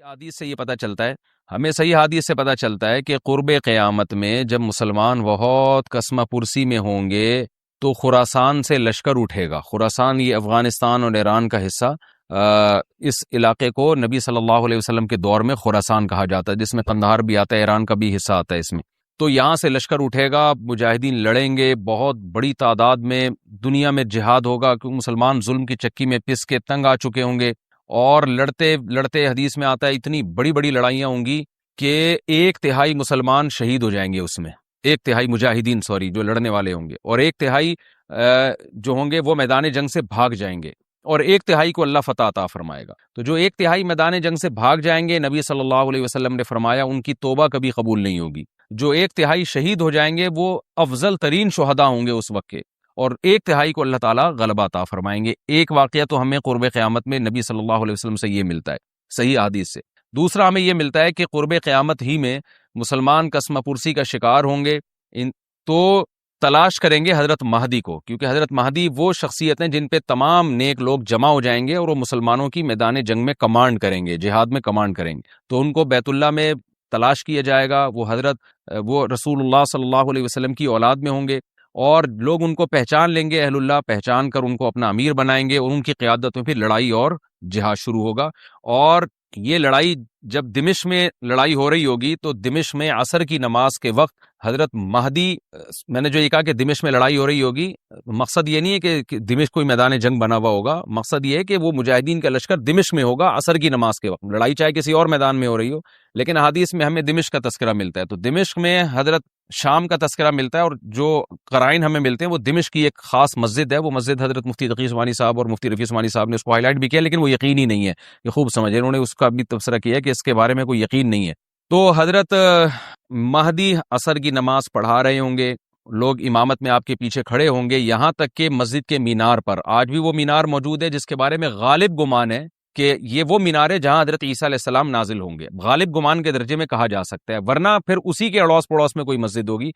حدیث سے یہ پتہ چلتا ہے، ہمیں صحیح حدیث سے پتہ چلتا ہے کہ قرب قیامت میں جب مسلمان بہت کسمہ پرسی میں ہوں گے تو خراسان سے لشکر اٹھے گا۔ خراسان یہ افغانستان اور ایران کا حصہ، اس علاقے کو نبی صلی اللہ علیہ وسلم کے دور میں خراسان کہا جاتا ہے، جس میں قندھار بھی آتا ہے، ایران کا بھی حصہ آتا ہے اس میں۔ تو یہاں سے لشکر اٹھے گا، مجاہدین لڑیں گے، بہت بڑی تعداد میں دنیا میں جہاد ہوگا، کیونکہ مسلمان ظلم کی چکی میں پس کے تنگ آ چکے ہوں گے، اور لڑتے لڑتے حدیث میں آتا ہے اتنی بڑی بڑی لڑائیاں ہوں گی کہ 1/3 مسلمان شہید ہو جائیں گے اس میں، 1/3 مجاہدین جو لڑنے والے ہوں گے، اور 1/3 جو ہوں گے وہ میدان جنگ سے بھاگ جائیں گے، اور 1/3 کو اللہ فتح عطا فرمائے گا۔ تو جو 1/3 میدان جنگ سے بھاگ جائیں گے، نبی صلی اللہ علیہ وسلم نے فرمایا ان کی توبہ کبھی قبول نہیں ہوگی۔ جو 1/3 شہید ہو جائیں گے وہ افضل ترین شہداء ہوں گے اس وقت کے، اور 1/3 کو اللہ تعالیٰ غلبہ عطا فرمائیں گے۔ ایک واقعہ تو ہمیں قرب قیامت میں نبی صلی اللہ علیہ وسلم سے یہ ملتا ہے صحیح حدیث سے۔ دوسرا ہمیں یہ ملتا ہے کہ قرب قیامت ہی میں مسلمان کسمہ پرسی کا شکار ہوں گے، تو تلاش کریں گے حضرت مہدی کو، کیونکہ حضرت مہدی وہ شخصیت ہیں جن پہ تمام نیک لوگ جمع ہو جائیں گے اور وہ مسلمانوں کی میدان جنگ میں کمانڈ کریں گے، جہاد میں کمانڈ کریں گے۔ تو ان کو بیت اللہ میں تلاش کیا جائے گا، وہ رسول اللہ صلی اللہ علیہ وسلم کی اولاد میں ہوں گے، اور لوگ ان کو پہچان لیں گے، اہل اللہ پہچان کر ان کو اپنا امیر بنائیں گے، اور ان کی قیادت میں پھر لڑائی اور جہاد شروع ہوگا۔ اور یہ لڑائی جب دمشق میں لڑائی ہو رہی ہوگی تو دمشق میں عصر کی نماز کے وقت حضرت مہدی، میں نے جو یہ کہا کہ دمشق میں لڑائی ہو رہی ہوگی، مقصد یہ نہیں ہے کہ دمشق کوئی میدان جنگ بنا ہوا ہوگا، مقصد یہ ہے کہ وہ مجاہدین کا لشکر دمشق میں ہوگا عصر کی نماز کے وقت، لڑائی چاہے کسی اور میدان میں ہو رہی ہو، لیکن حدیث میں ہمیں دمشق کا تذکرہ ملتا ہے۔ تو دمشق میں حضرت شام کا تذکرہ ملتا ہے، اور جو قرائن ہمیں ملتے ہیں وہ دمشق کی ایک خاص مسجد ہے، وہ مسجد حضرت مفتی تقی عثمانی صاحب اور مفتی رفیع عثمانی صاحب نے اس کو ہائی لائٹ بھی کیا، لیکن وہ یقینی نہیں ہے، یہ خوب سمجھے، انہوں نے اس کا بھی تبصرہ کیا ہے کہ اس کے بارے میں کوئی یقین نہیں ہے۔ تو حضرت مہدی عصر کی نماز پڑھا رہے ہوں گے، لوگ امامت میں آپ کے پیچھے کھڑے ہوں گے، یہاں تک کہ مسجد کے مینار پر، آج بھی وہ مینار موجود ہے جس کے بارے میں غالب گمان ہے کہ یہ وہ مینار ہے جہاں حضرت عیسیٰ علیہ السلام نازل ہوں گے، غالب گمان کے درجے میں کہا جا سکتا ہے، ورنہ پھر اسی کے اڑوس پڑوس میں کوئی مسجد ہوگی۔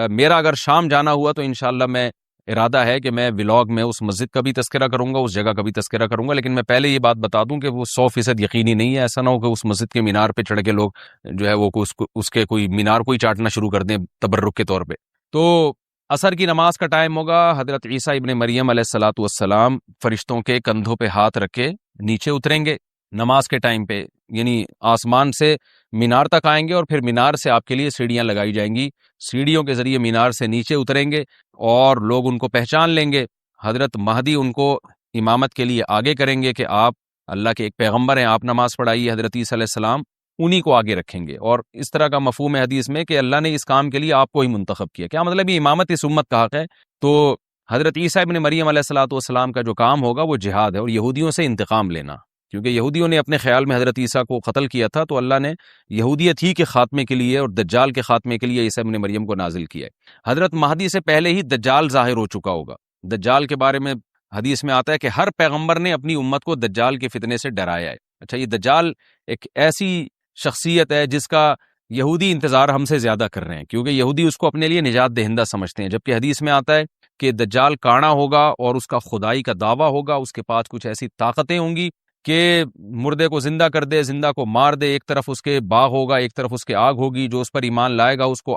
میرا اگر شام جانا ہوا تو انشاءاللہ میں ارادہ ہے کہ میں ولاگ میں اس مسجد کا بھی تذکرہ کروں گا، اس جگہ کا بھی تذکرہ کروں گا، لیکن میں پہلے یہ بات بتا دوں کہ وہ 100% یقینی نہیں ہے، ایسا نہ ہو کہ اس مسجد کے مینار پہ چڑھ کے لوگ جو ہے وہ اس کے کوئی مینار کو ہی چاٹنا شروع کر دیں تبرک کے طور پہ۔ تو عصر کی نماز کا ٹائم ہوگا، حضرت عیسیٰ ابن مریم علیہ الصلاۃ والسلام فرشتوں کے کندھوں پہ ہاتھ رکھ کے نیچے اتریں گے نماز کے ٹائم پہ، یعنی آسمان سے مینار تک آئیں گے، اور پھر مینار سے آپ کے لیے سیڑھیاں لگائی جائیں گی، سیڑھیوں کے ذریعے مینار سے نیچے اتریں گے، اور لوگ ان کو پہچان لیں گے۔ حضرت مہدی ان کو امامت کے لیے آگے کریں گے کہ آپ اللہ کے ایک پیغمبر ہیں، آپ نماز پڑھائیے، حضرت عیسیٰ علیہ السلام انہی کو آگے رکھیں گے، اور اس طرح کا مفہوم ہے حدیث میں کہ اللہ نے اس کام کے لیے آپ کو ہی منتخب کیا۔ کیا مطلب یہ امامت اس امت کا حق ہے؟ تو حضرت عیسیٰ ابن مریم علیہ الصلاۃ والسلام کا جو کام ہوگا وہ جہاد ہے، اور یہودیوں سے انتقام لینا، کیونکہ یہودیوں نے اپنے خیال میں حضرت عیسیٰ کو قتل کیا تھا، تو اللہ نے یہودیت ہی کے خاتمے کے لیے اور دجال کے خاتمے کے لیے عیسیٰ ابن مریم کو نازل کیا ہے۔ حضرت مہدی سے پہلے ہی دجال ظاہر ہو چکا ہوگا، دجال کے بارے میں حدیث میں آتا ہے کہ ہر پیغمبر نے اپنی امت کو دجال کے فتنے سے ڈرایا ہے۔ اچھا، یہ دجال ایک ایسی شخصیت ہے جس کا یہودی انتظار ہم سے زیادہ کر رہے ہیں، کیونکہ یہودی اس کو اپنے لیے نجات دہندہ سمجھتے ہیں، جبکہ حدیث میں آتا ہے کہ دجال کانا ہوگا اور اس کا خدائی کا دعویٰ ہوگا، اس کے پاس کچھ ایسی طاقتیں ہوں گی کہ مردے کو زندہ کر دے، زندہ کو مار دے، ایک طرف اس کے باغ ہوگا، ایک طرف اس کے آگ ہوگی، جو اس پر ایمان لائے گا اس کو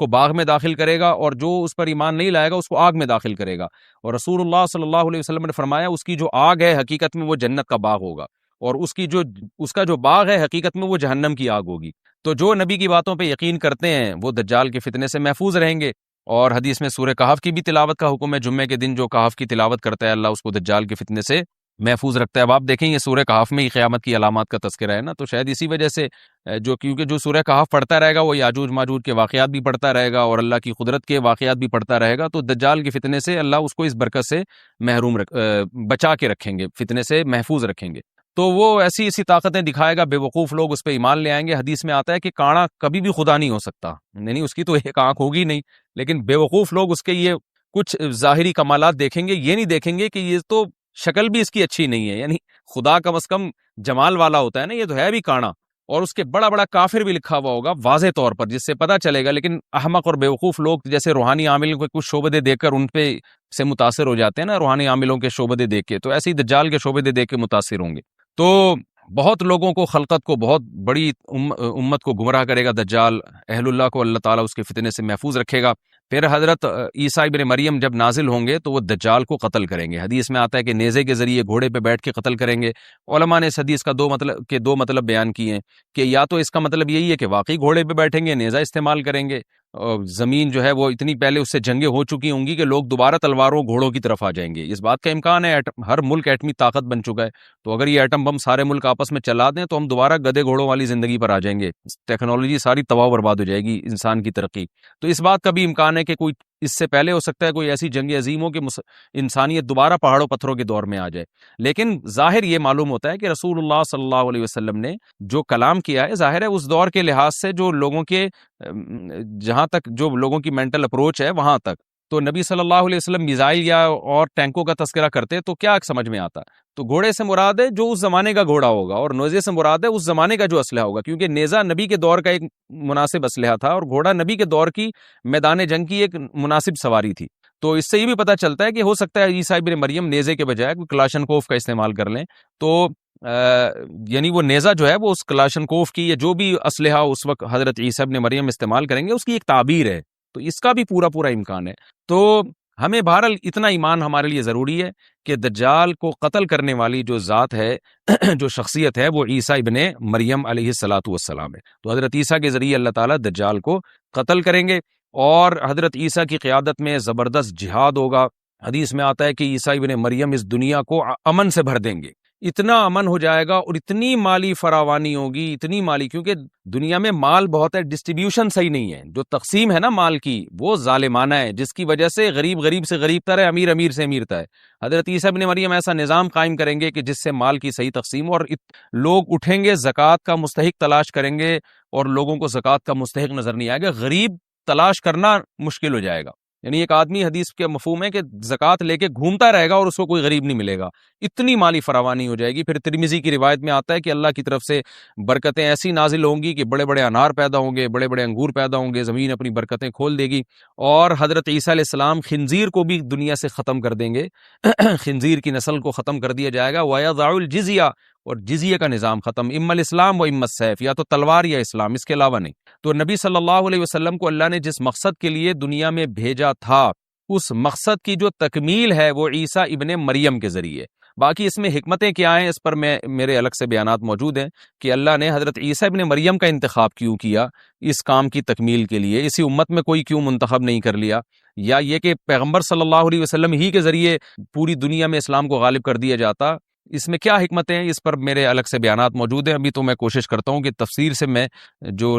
باغ میں داخل کرے گا، اور جو اس پر ایمان نہیں لائے گا اس کو آگ میں داخل کرے گا۔ اور رسول اللہ صلی اللہ علیہ وسلم نے فرمایا اس کی جو آگ ہے حقیقت میں وہ جنت کا باغ ہوگا، اور اس کا جو باغ ہے حقیقت میں وہ جہنم کی آگ ہوگی۔ تو جو نبی کی باتوں پہ یقین کرتے ہیں وہ دجال کے فتنے سے محفوظ رہیں گے، اور حدیث میں سورہ کہف کی بھی تلاوت کا حکم ہے، جمعے کے دن جو کہف کی تلاوت کرتا ہے اللہ اس کو دجال کے فتنے سے محفوظ رکھتا ہے۔ اب آپ دیکھیں یہ سورہ کہف میں ہی قیامت کی علامات کا تذکرہ ہے نا، تو شاید اسی وجہ سے کیونکہ جو سورہ کہف پڑھتا رہے گا وہ یاجوج ماجوج کے واقعات بھی پڑھتا رہے گا اور اللہ کی قدرت کے واقعات بھی پڑھتا رہے گا، تو دجال کے فتنے سے اللہ اس کو اس برکت سے بچا کے رکھیں گے، فتنے سے محفوظ رکھیں گے۔ تو وہ ایسی طاقتیں دکھائے گا، بے وقوف لوگ اس پہ ایمان لے آئیں گے۔ حدیث میں آتا ہے کہ کانا کبھی بھی خدا نہیں ہو سکتا، یعنی اس کی تو ایک آنکھ ہوگی نہیں، لیکن بے وقوف لوگ اس کے یہ کچھ ظاہری کمالات دیکھیں گے، یہ نہیں دیکھیں گے کہ یہ تو شکل بھی اس کی اچھی نہیں ہے، یعنی خدا کم از کم جمال والا ہوتا ہے نا، یہ تو ہے بھی کانا، اور اس کے بڑا بڑا کافر بھی لکھا ہوا ہوگا واضح طور پر، جس سے پتہ چلے گا۔ لیکن احمق اور بیوقوف لوگ جیسے روحانی عاملوں کے کچھ شعبدے دیکھ کر ان پہ سے متاثر ہو جاتے ہیں نا، روحانی عاملوں کے شعبدے دیکھ کے، تو ایسے ہی دجال کے شعبدے دیکھ کے متاثر ہوں گے۔ تو بہت لوگوں کو، خلقت کو، بہت بڑی امت کو گمراہ کرے گا دجال. اہل اللہ کو اللہ تعالیٰ اس کے فتنے سے محفوظ رکھے گا. پھر حضرت عیسیٰ ابن مریم جب نازل ہوں گے تو وہ دجال کو قتل کریں گے. حدیث میں آتا ہے کہ نیزے کے ذریعے گھوڑے پہ بیٹھ کے قتل کریں گے. علماء نے اس حدیث کا دو مطلب بیان کیے ہیں کہ یا تو اس کا مطلب یہی ہے کہ واقعی گھوڑے پہ بیٹھیں گے، نیزہ استعمال کریں گے، اور زمین جو ہے وہ اتنی پہلے اس سے جنگیں ہو چکی ہوں گی کہ لوگ دوبارہ تلواروں گھوڑوں کی طرف آ جائیں گے. اس بات کا امکان ہے، ہر ملک ایٹمی طاقت بن چکا ہے، تو اگر یہ ایٹم بم سارے ملک آپس میں چلا دیں تو ہم دوبارہ گدے گھوڑوں والی زندگی پر آ جائیں گے. ٹیکنالوجی ساری تباہ و برباد ہو جائے گی، انسان کی ترقی. تو اس بات کا بھی امکان ہے کہ کوئی اس سے پہلے ہو سکتا ہے کوئی ایسی جنگ عظیم ہو کہ انسانیت دوبارہ پہاڑوں پتھروں کے دور میں آ جائے. لیکن ظاہر یہ معلوم ہوتا ہے کہ رسول اللہ صلی اللہ علیہ وسلم نے جو کلام کیا ہے، ظاہر ہے اس دور کے لحاظ سے جو لوگوں کے جہاں تک جو لوگوں کی مینٹل اپروچ ہے وہاں تک، تو نبی صلی اللہ علیہ وسلم میزائل یا اور ٹینکوں کا تذکرہ کرتے تو کیا سمجھ میں آتا؟ تو گھوڑے سے مراد ہے جو اس زمانے کا گھوڑا ہوگا، اور نیزے سے مراد ہے اس زمانے کا جو اسلحہ ہوگا، کیونکہ نیزہ نبی کے دور کا ایک مناسب اسلحہ تھا اور گھوڑا نبی کے دور کی میدان جنگ کی ایک مناسب سواری تھی. تو اس سے یہ بھی پتہ چلتا ہے کہ ہو سکتا ہے عیسیٰ ابن مریم نیزے کے بجائے کوئی کلاشنکوف کا استعمال کر لیں، تو یعنی وہ نیزہ جو ہے وہ اس کلاشنکوف کی یا جو بھی اسلحہ اس وقت حضرت عیسیٰ ابن مریم استعمال کریں گے اس کی ایک تعبیر ہے. تو اس کا بھی پورا امکان ہے. تو ہمیں بہرحال اتنا ایمان ہمارے لیے ضروری ہے کہ دجال کو قتل کرنے والی جو ذات ہے جو شخصیت ہے وہ عیسیٰ ابن مریم علیہ الصلاۃ والسلام ہے. تو حضرت عیسیٰ کے ذریعے اللہ تعالیٰ دجال کو قتل کریں گے، اور حضرت عیسیٰ کی قیادت میں زبردست جہاد ہوگا. حدیث میں آتا ہے کہ عیسیٰ ابن مریم اس دنیا کو امن سے بھر دیں گے. اتنا امن ہو جائے گا اور اتنی مالی فراوانی ہوگی، اتنی مالی، کیونکہ دنیا میں مال بہت ہے، ڈسٹریبیوشن صحیح نہیں ہے، جو تقسیم ہے نا مال کی وہ ظالمانہ ہے، جس کی وجہ سے غریب سے غریب تر ہے، امیر سے امیر تر ہے. حضرت عیسیٰ ابن مریم ایسا نظام قائم کریں گے کہ جس سے مال کی صحیح تقسیم، اور لوگ اٹھیں گے زکوٰۃ کا مستحق تلاش کریں گے اور لوگوں کو زکوٰۃ کا مستحق نظر نہیں آئے گا، غریب تلاش کرنا مشکل ہو جائے گا. یعنی ایک آدمی، حدیث کے مفہوم ہے کہ زکوٰۃ لے کے گھومتا رہے گا اور اس کو کوئی غریب نہیں ملے گا، اتنی مالی فراوانی ہو جائے گی. پھر ترمذی کی روایت میں آتا ہے کہ اللہ کی طرف سے برکتیں ایسی نازل ہوں گی کہ بڑے بڑے انار پیدا ہوں گے، بڑے بڑے انگور پیدا ہوں گے، زمین اپنی برکتیں کھول دے گی. اور حضرت عیسیٰ علیہ السلام خنزیر کو بھی دنیا سے ختم کر دیں گے، خنزیر کی نسل کو ختم کر دیا جائے گا. وَيَضَعُ الْجِزْيَةَ، اور جزیہ کا نظام ختم، اما الاسلام و اما السیف، یا تو تلوار یا اسلام، اس کے علاوہ نہیں. تو نبی صلی اللہ علیہ وسلم کو اللہ نے جس مقصد کے لیے دنیا میں بھیجا تھا، اس مقصد کی جو تکمیل ہے وہ عیسیٰ ابن مریم کے ذریعے. باقی اس میں حکمتیں کیا ہیں اس پر میرے الگ سے بیانات موجود ہیں کہ اللہ نے حضرت عیسیٰ ابن مریم کا انتخاب کیوں کیا اس کام کی تکمیل کے لیے، اسی امت میں کوئی کیوں منتخب نہیں کر لیا، یا یہ کہ پیغمبر صلی اللہ علیہ وسلم ہی کے ذریعے پوری دنیا میں اسلام کو غالب کر دیا جاتا. اس میں کیا حکمتیں ہیں اس پر میرے الگ سے بیانات موجود ہیں. ابھی تو میں کوشش کرتا ہوں کہ تفسیر سے میں جو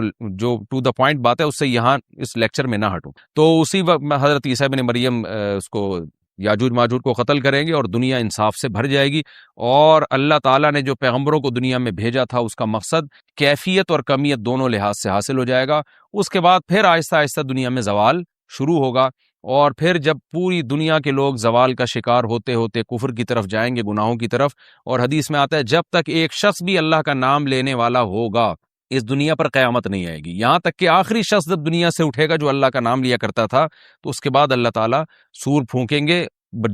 ٹو دا پوائنٹ بات ہے اس سے یہاں اس لیکچر میں نہ ہٹوں. تو اسی وقت میں حضرت عیسیٰ ابن مریم اس کو یاجوج ماجوج کو قتل کریں گے اور دنیا انصاف سے بھر جائے گی. اور اللہ تعالیٰ نے جو پیغمبروں کو دنیا میں بھیجا تھا اس کا مقصد کیفیت اور کمیت دونوں لحاظ سے حاصل ہو جائے گا. اس کے بعد پھر آہستہ آہستہ دنیا میں زوال شروع ہوگا، اور پھر جب پوری دنیا کے لوگ زوال کا شکار ہوتے ہوتے کفر کی طرف جائیں گے، گناہوں کی طرف. اور حدیث میں آتا ہے جب تک ایک شخص بھی اللہ کا نام لینے والا ہوگا اس دنیا پر قیامت نہیں آئے گی. یہاں تک کہ آخری شخص جب دنیا سے اٹھے گا جو اللہ کا نام لیا کرتا تھا، تو اس کے بعد اللہ تعالیٰ سور پھونکیں گے،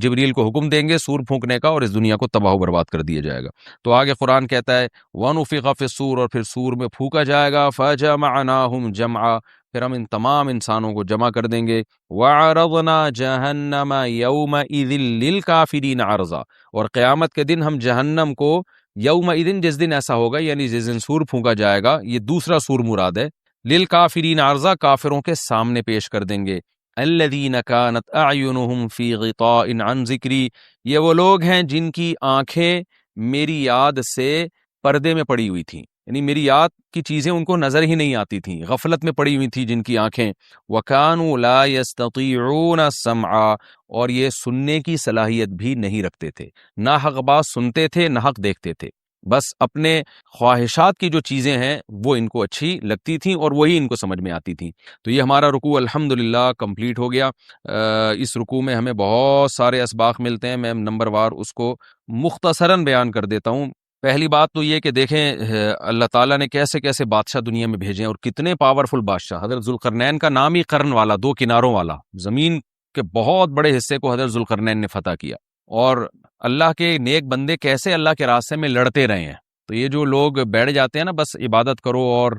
جبریل کو حکم دیں گے سور پھونکنے کا، اور اس دنیا کو تباہ و برباد کر دیا جائے گا. تو آگے قرآن کہتا ہے وَنُفِخَ فِي الصُّورِ، اور پھر سور میں پھونکا جائے گا، فَجَمَعْنَاهُمْ جَمْعًا، پھر ہم ان تمام انسانوں کو جمع کر دیں گے. وَعَرَضْنَا جَهَنَّمَ يَوْمَئِذٍ لِّلْكَافِرِينَ عَرْضًا، اور قیامت کے دن ہم جہنم کو یومئذ، جس دن ایسا ہوگا یعنی جس دن سور پھونکا جائے گا، یہ دوسرا سور مراد ہے، لِلْكَافِرِينَ عَرْضًا، کافروں کے سامنے پیش کر دیں گے. الذین کانت اعینہم فی غطاء عن ذکری، یہ وہ لوگ ہیں جن کی آنکھیں میری یاد سے پردے میں پڑی ہوئی تھیں، یعنی میری یاد کی چیزیں ان کو نظر ہی نہیں آتی تھیں، غفلت میں پڑی ہوئی تھی جن کی آنکھیں. وَكَانُوا لَا يَسْتَطِيعُونَ السَّمْعَ، اور یہ سننے کی صلاحیت بھی نہیں رکھتے تھے، نہ حق بات سنتے تھے نہ حق دیکھتے تھے، بس اپنے خواہشات کی جو چیزیں ہیں وہ ان کو اچھی لگتی تھیں اور وہی ان کو سمجھ میں آتی تھیں. تو یہ ہمارا رکوع الحمدللہ کمپلیٹ ہو گیا. اس رکوع میں ہمیں بہت سارے اسباق ملتے ہیں، میں نمبر وار اس کو مختصراً بیان کر دیتا ہوں. پہلی بات تو یہ کہ دیکھیں اللہ تعالیٰ نے کیسے کیسے بادشاہ دنیا میں بھیجے ہیں اور کتنے پاورفل بادشاہ. حضرت ذوالقرنین کا نام ہی قرن والا، دو کناروں والا، زمین کے بہت بڑے حصے کو حضرت ذوالقرنین نے فتح کیا. اور اللہ کے نیک بندے کیسے اللہ کے راستے میں لڑتے رہے ہیں. تو تو یہ جو لوگ بیٹھ جاتے ہیں نا بس عبادت کرو اور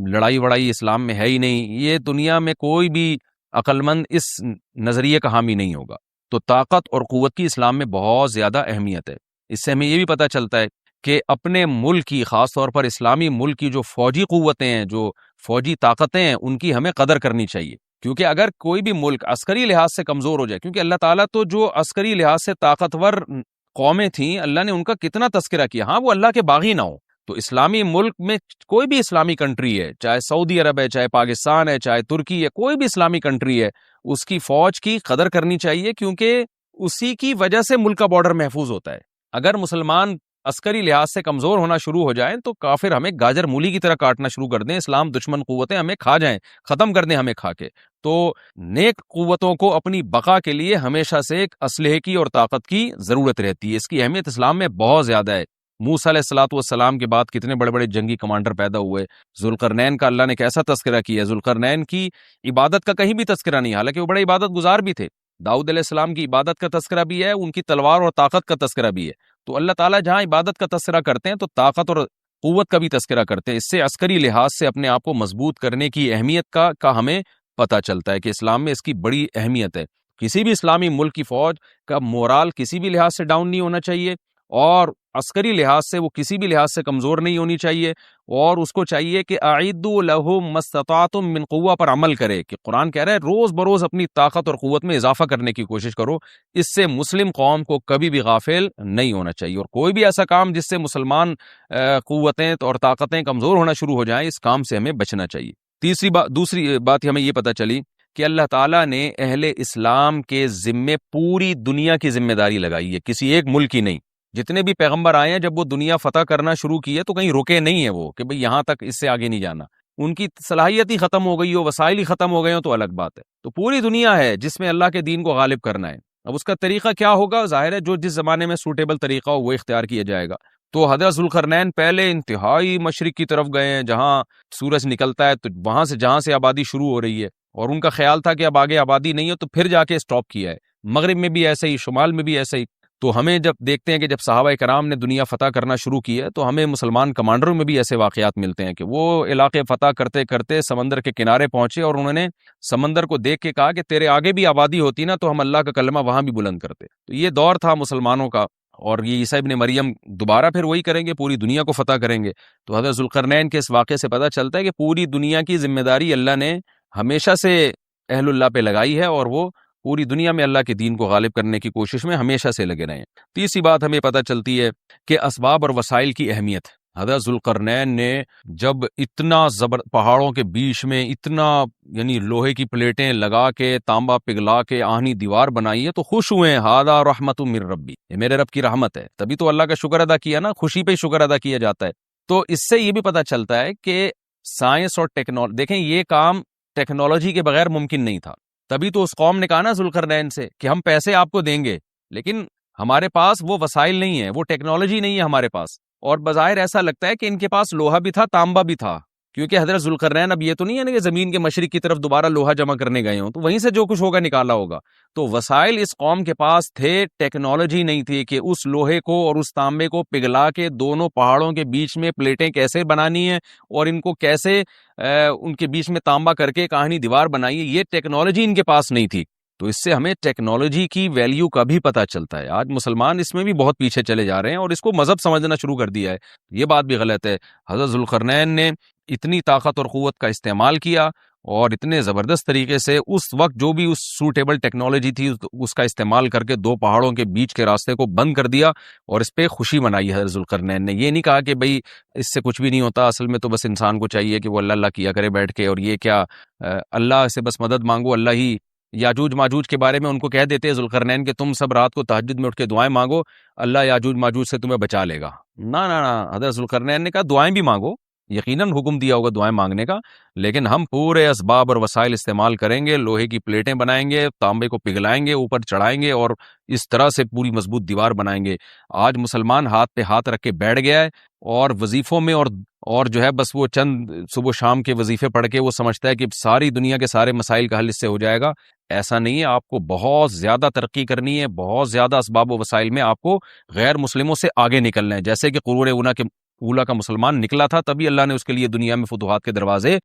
لڑائی وڑائی اسلام میں ہے ہی نہیں، یہ دنیا میں کوئی بھی عقل مند اس نظریے کا حامی نہیں ہوگا۔ تو طاقت اور قوت کی اسلام میں بہت زیادہ اہمیت ہے۔ اس سے ہمیں یہ بھی پتہ چلتا ہے کہ اپنے ملک کی، خاص طور پر اسلامی ملک کی جو فوجی قوتیں ہیں، جو فوجی طاقتیں ہیں، ان کی ہمیں قدر کرنی چاہیے، کیونکہ اگر کوئی بھی ملک عسکری لحاظ سے کمزور ہو جائے، کیونکہ اللہ تعالیٰ تو جو عسکری لحاظ سے طاقتور قومیں تھیں اللہ نے ان کا کتنا تذکرہ کیا، ہاں وہ اللہ کے باغی نہ ہو۔ تو اسلامی ملک میں کوئی بھی اسلامی کنٹری ہے، چاہے سعودی عرب ہے، چاہے پاکستان ہے، چاہے ترکی ہے، کوئی بھی اسلامی کنٹری ہے، اس کی فوج کی قدر کرنی چاہیے، کیونکہ اسی کی وجہ سے ملک کا بارڈر محفوظ ہوتا ہے۔ اگر مسلمان عسکری لحاظ سے کمزور ہونا شروع ہو جائیں تو کافر ہمیں گاجر مولی کی طرح کاٹنا شروع کر دیں، اسلام دشمن قوتیں ہمیں کھا جائیں، ختم کر دیں ہمیں کھا کے۔ تو نیک قوتوں کو اپنی بقا کے لیے ہمیشہ سے ایک اسلحے کی اور طاقت کی ضرورت رہتی ہے، اس کی اہمیت اسلام میں بہت زیادہ ہے۔ موسیٰ علیہ الصلوۃ والسلام کے بعد کتنے بڑے بڑے جنگی کمانڈر پیدا ہوئے، ذوالقرنین کا اللہ نے کیسا تذکرہ کیا، ذوالقرنین کی عبادت کا کہیں بھی تذکرہ نہیں، حالانکہ وہ بڑے عبادت گزار بھی تھے۔ داؤد علیہ السلام کی عبادت کا تذکرہ بھی ہے، ان کی تلوار اور طاقت کا تذکرہ بھی ہے۔ تو اللہ تعالیٰ جہاں عبادت کا تذکرہ کرتے ہیں تو طاقت اور قوت کا بھی تذکرہ کرتے ہیں۔ اس سے عسکری لحاظ سے اپنے آپ کو مضبوط کرنے کی اہمیت کا ہمیں پتہ چلتا ہے کہ اسلام میں اس کی بڑی اہمیت ہے۔ کسی بھی اسلامی ملک کی فوج کا مورال کسی بھی لحاظ سے ڈاؤن نہیں ہونا چاہیے، اور عسکری لحاظ سے وہ کسی بھی لحاظ سے کمزور نہیں ہونی چاہیے، اور اس کو چاہیے کہ اعدوا لهم ما استطعتم من قوہ پر عمل کرے، کہ قرآن کہہ رہا ہے روز بروز اپنی طاقت اور قوت میں اضافہ کرنے کی کوشش کرو۔ اس سے مسلم قوم کو کبھی بھی غافل نہیں ہونا چاہیے، اور کوئی بھی ایسا کام جس سے مسلمان قوتیں اور طاقتیں کمزور ہونا شروع ہو جائیں، اس کام سے ہمیں بچنا چاہیے۔ دوسری بات ہمیں یہ پتہ چلی کہ اللہ تعالیٰ نے اہل اسلام کے ذمے پوری دنیا کی ذمہ داری لگائی ہے، کسی ایک ملک کی نہیں۔ جتنے بھی پیغمبر آئے ہیں جب وہ دنیا فتح کرنا شروع کی ہے تو کہیں رکے نہیں ہیں وہ کہ بھئی یہاں تک، اس سے آگے نہیں جانا۔ ان کی صلاحیت ہی ختم ہو گئی ہو، وسائل ہی ختم ہو گئے ہوں تو الگ بات ہے۔ تو پوری دنیا ہے جس میں اللہ کے دین کو غالب کرنا ہے۔ اب اس کا طریقہ کیا ہوگا؟ ظاہر ہے جو جس زمانے میں سوٹیبل طریقہ ہو وہ اختیار کیا جائے گا۔ تو حضرت ذوالقرنین پہلے انتہائی مشرق کی طرف گئے ہیں، جہاں سورج نکلتا ہے، تو وہاں سے جہاں سے آبادی شروع ہو رہی ہے، اور ان کا خیال تھا کہ اب آگے آبادی نہیں ہے، تو پھر جا کے سٹاپ کیا ہے۔ مغرب میں بھی ایسے ہی، شمال میں بھی ایسے ہی۔ تو ہمیں جب دیکھتے ہیں کہ جب صحابہ کرام نے دنیا فتح کرنا شروع کی ہے تو ہمیں مسلمان کمانڈروں میں بھی ایسے واقعات ملتے ہیں کہ وہ علاقے فتح کرتے کرتے سمندر کے کنارے پہنچے، اور انہوں نے سمندر کو دیکھ کے کہا کہ تیرے آگے بھی آبادی ہوتی نا تو ہم اللہ کا کلمہ وہاں بھی بلند کرتے۔ تو یہ دور تھا مسلمانوں کا، اور یہ عیسیٰ ابن مریم دوبارہ پھر وہی کریں گے، پوری دنیا کو فتح کریں گے۔ تو حضرت ذوالقرنین کے اس واقعے سے پتہ چلتا ہے کہ پوری دنیا کی ذمہ داری اللہ نے ہمیشہ سے اہل اللہ پہ لگائی ہے، اور وہ پوری دنیا میں اللہ کے دین کو غالب کرنے کی کوشش میں ہمیشہ سے لگے رہے ہیں۔ تیسری بات ہمیں پتہ چلتی ہے کہ اسباب اور وسائل کی اہمیت۔ حضرت ذوالقرنین نے جب اتنا پہاڑوں کے بیچ میں اتنا یعنی لوہے کی پلیٹیں لگا کے، تانبا پگھلا کے آہنی دیوار بنائی ہے تو خوش ہوئے ہیں، ھذا رحمت من ربی، یہ میرے رب کی رحمت ہے۔ تبھی تو اللہ کا شکر ادا کیا نا، خوشی پہ شکر ادا کیا جاتا ہے۔ تو اس سے یہ بھی پتہ چلتا ہے کہ سائنس اور ٹیکنالوجی، دیکھیں یہ کام ٹیکنالوجی کے بغیر ممکن نہیں تھا۔ تبھی تو اس قوم نے کہا نا ذوالقرنین سے کہ ہم پیسے آپ کو دیں گے، لیکن ہمارے پاس وہ وسائل نہیں ہیں، وہ ٹیکنالوجی نہیں ہے ہمارے پاس۔ اور بظاہر ایسا لگتا ہے کہ ان کے پاس لوہا بھی تھا، تانبا بھی تھا، کیونکہ حضرت ذوالقرنین اب یہ تو نہیں ہے نا کہ زمین کے مشرق کی طرف دوبارہ لوہا جمع کرنے گئے ہوں، تو وہیں سے جو کچھ ہوگا نکالا ہوگا۔ تو وسائل اس قوم کے پاس تھے، ٹیکنالوجی نہیں تھی کہ اس لوہے کو اور اس تانبے کو پگھلا کے دونوں پہاڑوں کے بیچ میں پلیٹیں کیسے بنانی ہیں، اور ان کو کیسے ان کے بیچ میں تانبا کر کے کہانی دیوار بنائی ہے، یہ ٹیکنالوجی ان کے پاس نہیں تھی۔ تو اس سے ہمیں ٹیکنالوجی کی ویلیو کا بھی پتہ چلتا ہے۔ آج مسلمان اس میں بھی بہت پیچھے چلے جا رہے ہیں اور اس کو مذہب سمجھنا شروع کر دیا ہے، یہ بات بھی غلط ہے۔ حضرت ذوالقرنین نے اتنی طاقت اور قوت کا استعمال کیا، اور اتنے زبردست طریقے سے اس وقت جو بھی اس سوٹیبل ٹیکنالوجی تھی اس کا استعمال کر کے دو پہاڑوں کے بیچ کے راستے کو بند کر دیا، اور اس پہ خوشی منائی حضرت ذوالقرنین نے۔ یہ نہیں کہا کہ بھئی اس سے کچھ بھی نہیں ہوتا، اصل میں تو بس انسان کو چاہیے کہ وہ اللہ اللہ کیا کرے بیٹھ کے، اور یہ کیا اللہ سے بس مدد مانگو، اللہ ہی۔ یاجوج ماجوج کے بارے میں ان کو کہہ دیتے ہیں ذوالقرنین کہ تم سب رات کو تہجد میں اٹھ کے دعائیں مانگو، اللہ یاجوج ماجوج سے تمہیں بچا لے گا۔ نہ نہ نہ، حضرت ذوالقرنین نے کہا دعائیں بھی مانگو، یقیناً حکم دیا ہوگا دعائیں مانگنے کا، لیکن ہم پورے اسباب اور وسائل استعمال کریں گے، لوہے کی پلیٹیں بنائیں گے، تانبے کو پگھلائیں گے، اوپر چڑھائیں گے، اور اس طرح سے پوری مضبوط دیوار بنائیں گے۔ آج مسلمان ہاتھ پہ ہاتھ رکھ کے بیٹھ گیا ہے، اور وظیفوں میں اور جو ہے بس وہ چند صبح شام کے وظیفے پڑھ کے وہ سمجھتا ہے کہ ساری دنیا کے سارے مسائل کا حل اس سے ہو جائے گا۔ ایسا نہیں ہے، آپ کو بہت زیادہ ترقی کرنی ہے، بہت زیادہ اسباب و وسائل میں آپ کو غیر مسلموں سے آگے نکلنا ہے۔ جیسے کہ قرون اونا کے اولا کا مسلمان نکلا تھا، تبھی اللہ نے اس کے لیے دنیا میں فتوحات کے دروازے